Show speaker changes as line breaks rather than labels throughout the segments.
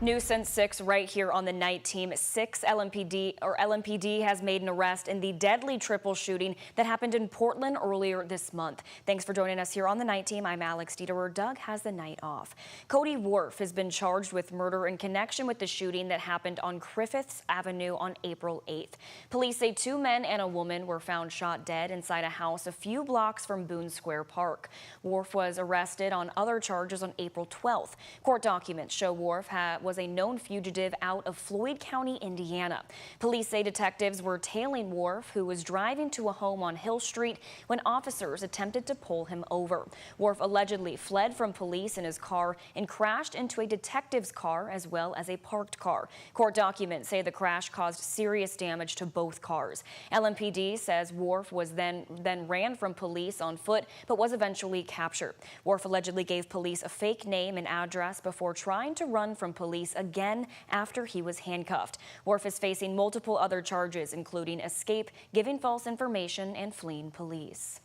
New since 6 right here on the night team. LMPD has made an arrest in the deadly triple shooting that happened in Portland earlier this month. Thanks for joining us here on the night team. I'm Alex Dieterer. Doug has the night off. Cody Worf has been charged with murder in connection with the shooting that happened on Griffiths Avenue on April 8th. Police say 2 men and a woman were found shot dead inside a house a few blocks from Boone Square Park. Worf was arrested on other charges on April 12th. Court documents show Worf was a known fugitive out of Floyd County, Indiana. Police say detectives were tailing Worf, who was driving to a home on Hill Street when officers attempted to pull him over. Worf allegedly fled from police in his car and crashed into a detective's car as well as a parked car. Court documents say the crash caused serious damage to both cars. LMPD says Worf was then ran from police on foot but was eventually captured. Worf allegedly gave police a fake name and address before trying to run from police again after he was handcuffed. Worf is facing multiple other charges, including escape, giving false information, and fleeing police.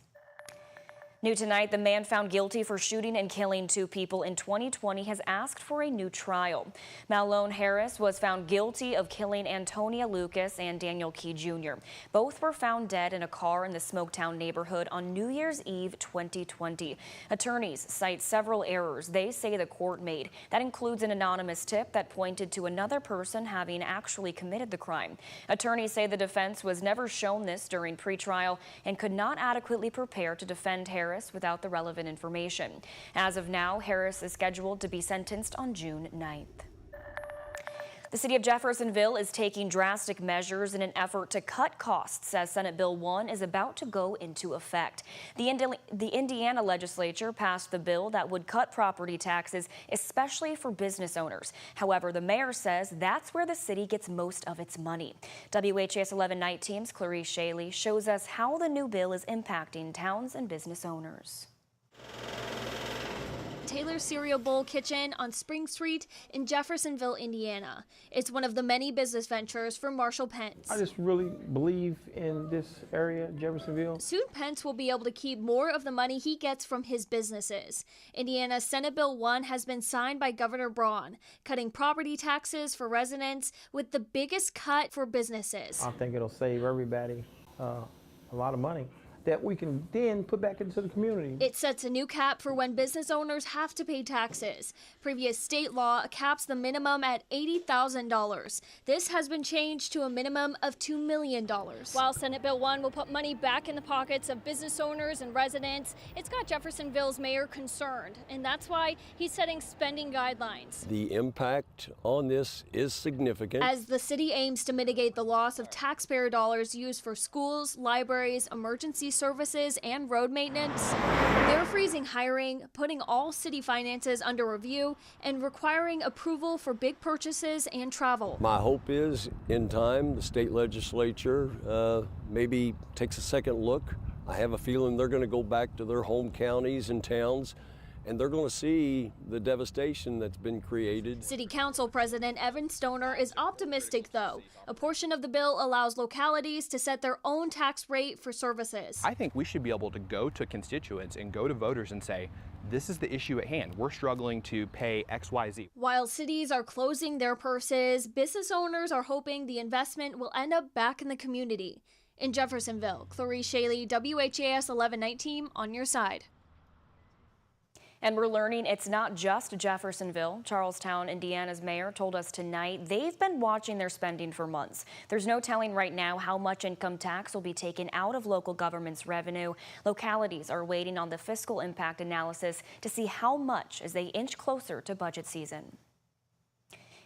New tonight, the man found guilty for shooting and killing 2 people in 2020 has asked for a new trial. Malone Harris was found guilty of killing Antonia Lucas and Daniel Key Jr. Both were found dead in a car in the Smoketown neighborhood on New Year's Eve 2020. Attorneys cite several errors they say the court made. That includes an anonymous tip that pointed to another person having actually committed the crime. Attorneys say the defense was never shown this during pretrial and could not adequately prepare to defend Harris without the relevant information. As of now, Harris is scheduled to be sentenced on June 9th. The city of Jeffersonville is taking drastic measures in an effort to cut costs as Senate Bill 1 is about to go into effect. The Indiana legislature passed the bill that would cut property taxes, especially for business owners. However, the mayor says that's where the city gets most of its money. WHAS11 Night Team's Clarice Shaley shows us how the new bill is impacting towns and business owners.
Taylor's Cereal Bowl Kitchen on Spring Street in Jeffersonville, Indiana. It's one of the many business ventures for Marshall Pence.
I just really believe in this area, Jeffersonville.
Soon Pence will be able to keep more of the money he gets from his businesses. Indiana's Senate Bill 1 has been signed by Governor Braun, cutting property taxes for residents with the biggest cut for businesses.
I think it'll save everybody a lot of money that we can then put back into the community.
It sets a new cap for when business owners have to pay taxes. Previous state law caps the minimum at $80,000. This has been changed to a minimum of $2 million. While Senate Bill 1 will put money back in the pockets of business owners and residents, it's got Jeffersonville's mayor concerned, and that's why he's setting spending guidelines.
The impact on this is significant.
As the city aims to mitigate the loss of taxpayer dollars used for schools, libraries, emergency services, and road maintenance, they're freezing hiring, putting all city finances under review, and requiring approval for big purchases and travel.
My hope is, in time, the state legislature maybe takes a second look. I have a feeling they're going to go back to their home counties and towns, and they're going to see the devastation that's been created.
City Council President Evan Stoner is optimistic, though. A portion of the bill allows localities to set their own tax rate for services.
I think we should be able to go to constituents and go to voters and say, this is the issue at hand. We're struggling to pay XYZ. While
cities are closing their purses, business owners are hoping the investment will end up back in the community. In Jeffersonville, Clarice Shaley, WHAS 11 Night Team, on your side.
And we're learning it's not just Jeffersonville. Charlestown, Indiana's mayor told us tonight they've been watching their spending for months. There's no telling right now how much income tax will be taken out of local government's revenue. Localities are waiting on the fiscal impact analysis to see how much as they inch closer to budget season.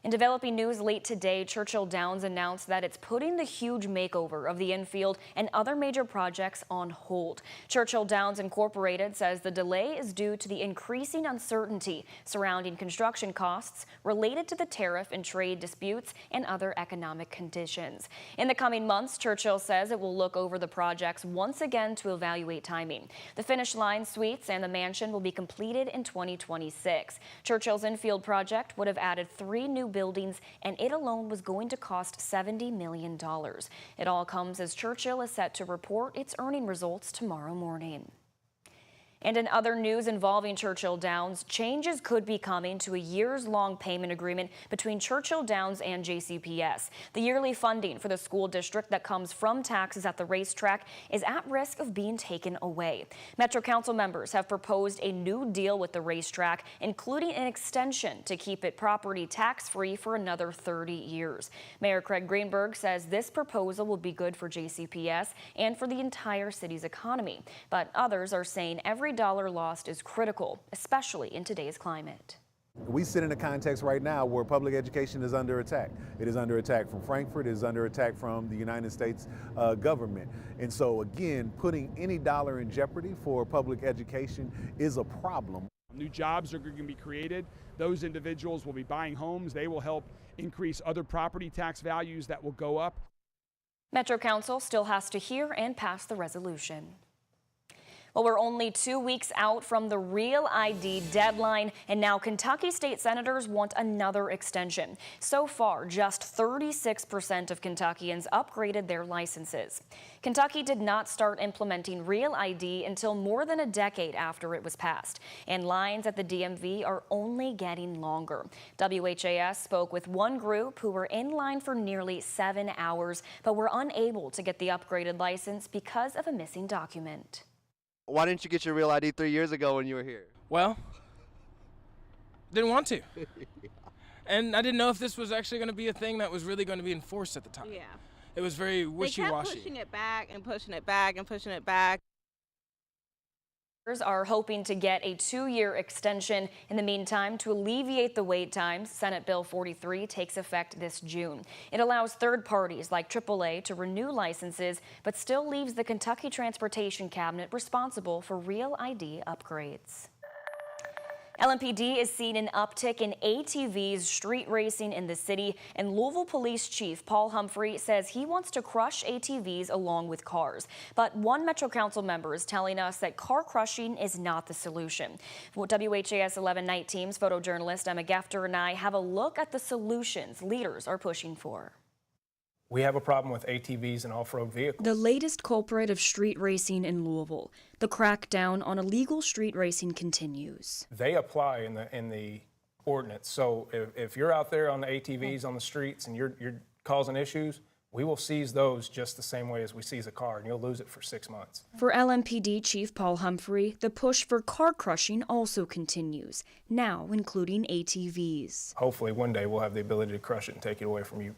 In developing news late today, Churchill Downs announced that it's putting the huge makeover of the infield and other major projects on hold. Churchill Downs Incorporated says the delay is due to the increasing uncertainty surrounding construction costs related to the tariff and trade disputes and other economic conditions. In the coming months, Churchill says it will look over the projects once again to evaluate timing. The Finish Line Suites and the mansion will be completed in 2026. Churchill's infield project would have added 3 new buildings, and it alone was going to cost $70 million. It all comes as Churchill is set to report its earning results tomorrow morning. And in other news involving Churchill Downs, changes could be coming to a years-long payment agreement between Churchill Downs and JCPS. The yearly funding for the school district that comes from taxes at the racetrack is at risk of being taken away. Metro Council members have proposed a new deal with the racetrack, including an extension to keep it property tax-free for another 30 years. Mayor Craig Greenberg says this proposal will be good for JCPS and for the entire city's economy. But others are saying every dollar lost is critical, especially in today's climate.
We sit in a context right now where public education is under attack. It is under attack from Frankfurt, it is under attack from the United States government. And so again, putting any dollar in jeopardy for public education is a problem.
New jobs are going to be created. Those individuals will be buying homes. They will help increase other property tax values that will go up.
Metro Council still has to hear and pass the resolution. Well, we're only 2 weeks out from the Real ID deadline, and now Kentucky state senators want another extension. So far, just 36% of Kentuckians upgraded their licenses. Kentucky did not start implementing Real ID until more than a decade after it was passed, and lines at the DMV are only getting longer. WHAS spoke with one group who were in line for nearly 7 hours, but were unable to get the upgraded license because of a missing document.
Why didn't you get your Real ID 3 years ago when you were here?
Well, didn't want to. And I didn't know if this was actually going to be a thing that was really going to be enforced at the time.
Yeah.
It was very wishy-washy.
They kept pushing it back and pushing it back and pushing it back.
Are hoping to get a 2-year extension. In the meantime, to alleviate the wait times, Senate Bill 43 takes effect this June. It allows third parties like AAA to renew licenses, but still leaves the Kentucky Transportation Cabinet responsible for Real ID upgrades. LMPD is seeing an uptick in ATVs street racing in the city, and Louisville Police Chief Paul Humphrey says he wants to crush ATVs along with cars. But one Metro Council member is telling us that car crushing is not the solution. WHAS 11 Night Team's photojournalist Emma Gefter and I have a look at the solutions leaders are pushing for.
We have a problem with ATVs and off-road vehicles.
The latest culprit of street racing in Louisville. The crackdown on illegal street racing continues.
They apply in the ordinance. So if you're out there on the ATVs on the streets and you're causing issues, we will seize those just the same way as we seize a car, and you'll lose it for 6 months.
For LMPD Chief Paul Humphrey, the push for car crushing also continues, now including ATVs.
Hopefully one day we'll have the ability to crush it and take it away from you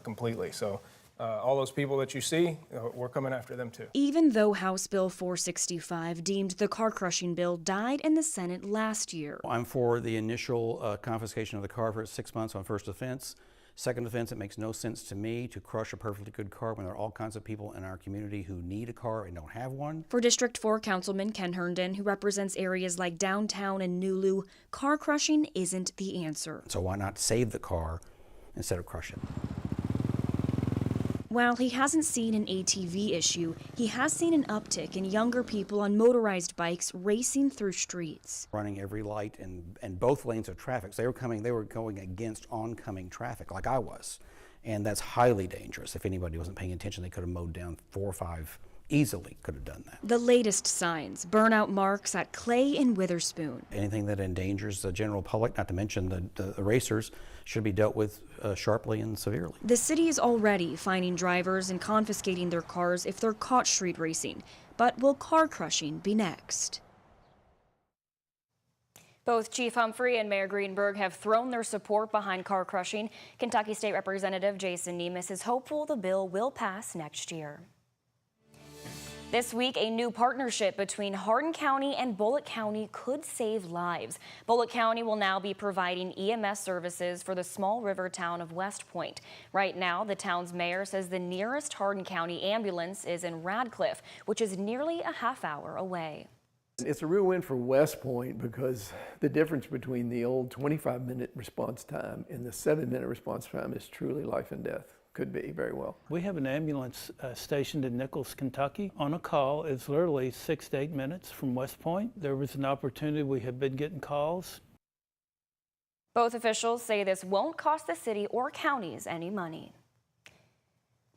completely. So all those people that you see, we're coming after them too.
Even though House Bill 465 deemed the car crushing bill died in the Senate last year.
I'm for the initial confiscation of the car for 6 months on first offense. Second offense, it makes no sense to me to crush a perfectly good car when there are all kinds of people in our community who need a car and don't have one.
For District 4 Councilman Ken Herndon, who represents areas like downtown and Nulu, car crushing isn't the answer.
So why not save the car instead of crush it?
While he hasn't seen an ATV issue, he has seen an uptick in younger people on motorized bikes racing through streets.
Running every light and both lanes of traffic. So they were going against oncoming traffic like I was. And that's highly dangerous. If anybody wasn't paying attention, they could have mowed down 4 or 5 easily could have done that.
The latest signs, burnout marks at Clay and Witherspoon.
Anything that endangers the general public, not to mention the racers, should be dealt with sharply and severely.
The city is already fining drivers and confiscating their cars if they're caught street racing. But will car crushing be next? Both Chief Humphrey and Mayor Greenberg have thrown their support behind car crushing. Kentucky State Representative Jason Nemes is hopeful the bill will pass next year. This week, a new partnership between Hardin County and Bullitt County could save lives. Bullitt County will now be providing EMS services for the small river town of West Point. Right now, the town's mayor says the nearest Hardin County ambulance is in Radcliffe, which is nearly a half-hour away.
It's a real win for West Point because the difference between the old 25-minute response time and the 7-minute response time is truly life and death. Could be very well.
We have an ambulance stationed in Nichols, Kentucky. On a call, it's literally 6 to 8 minutes from West Point. There was an opportunity, we have been getting calls.
Both officials say this won't cost the city or counties any money.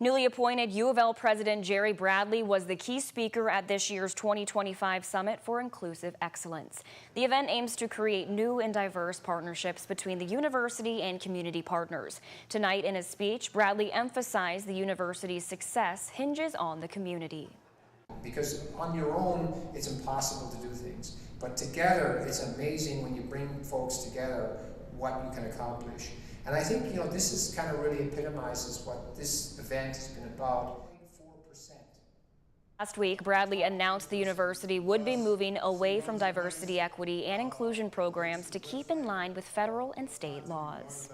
Newly appointed U of L President Jerry Bradley was the key speaker at this year's 2025 Summit for Inclusive Excellence. The event aims to create new and diverse partnerships between the university and community partners. Tonight, in his speech, Bradley emphasized the university's success hinges on the community.
Because on your own, it's impossible to do things. But together, it's amazing when you bring folks together what you can accomplish. And I think, this is kind of really epitomizes what this event has been about. 4%.
Last week, Bradley announced the university would be moving away from diversity, equity, and inclusion programs to keep in line with federal and state laws.